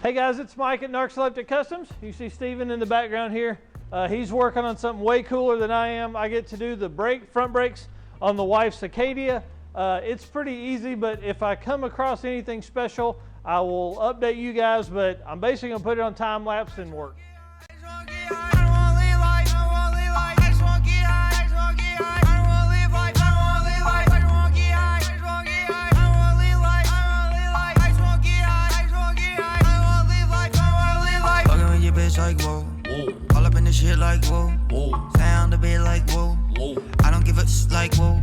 Hey guys, it's Mike at Narcoleptic Customs. You see Steven in the background here. He's working on something way cooler than I am. I get to do the front brakes on the wife's Acadia. It's pretty easy, but if I come across anything special, I will update you guys, but I'm basically gonna put it on time lapse and work. Like whoa, whoa. All up in the shit like whoa, whoa. Sound a bit like whoa, whoa. I don't give a like whoa.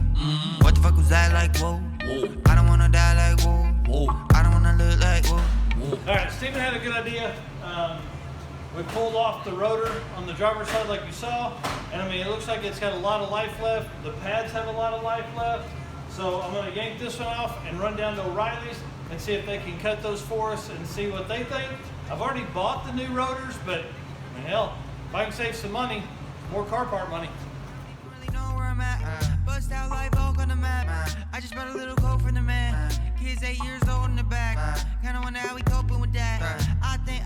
What the fuck was that like whoa, whoa. I don't wanna die like whoa, whoa. I don't wanna look like whoa, whoa. All right, Steven had a good idea. We pulled off the rotor on the driver's side like you saw, and I mean it looks like it's got a lot of life left. The pads have a lot of life left, so I'm gonna yank this one off and run down to O'Reilly's and see if they can cut those for us and see what they think. I've already bought the new rotors, but I mean, hell, if I can save some money, more car part money. Really know where I'm at. Bust out live oak on the map. I just bought a little coat from the man. Kids 8 years old in the back. Kinda wonder how we coping with that. I think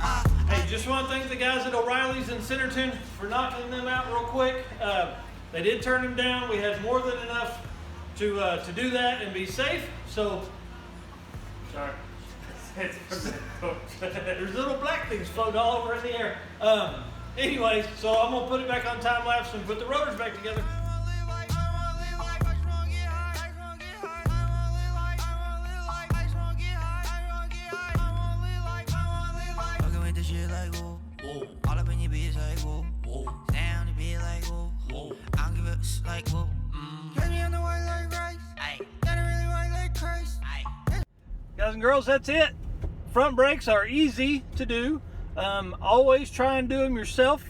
Hey, just want to thank the guys at O'Reilly's in Centerton for knocking them out real quick. They did turn them down. We had more than enough to do that and be safe. So, sorry. There's little black things floating all over in the air. Anyways, so I'm gonna put it back on time lapse and put the rotors back together. All up in your bitch like whoa, whoa. Sound a bit like whoa, whoa. I don't give a like whoa. Catch me on the white like rice. Ay. Got it really white like Christ. Ay. Guys and girls, that's it. Front brakes are easy to do. Always try and do them yourself.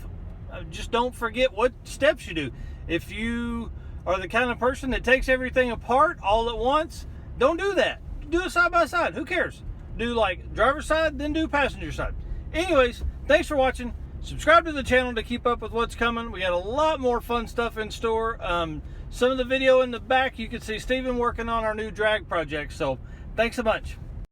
Just don't forget what steps you do. If you are the kind of person that takes everything apart all at once, don't do that. Do it side by side. Who cares? Do like driver's side, then do passenger side. Anyways, thanks for watching. Subscribe to the channel to keep up with what's coming. We got a lot more fun stuff in store. Some of the video in the back, you can see Steven working on our new drag project. So thanks so much.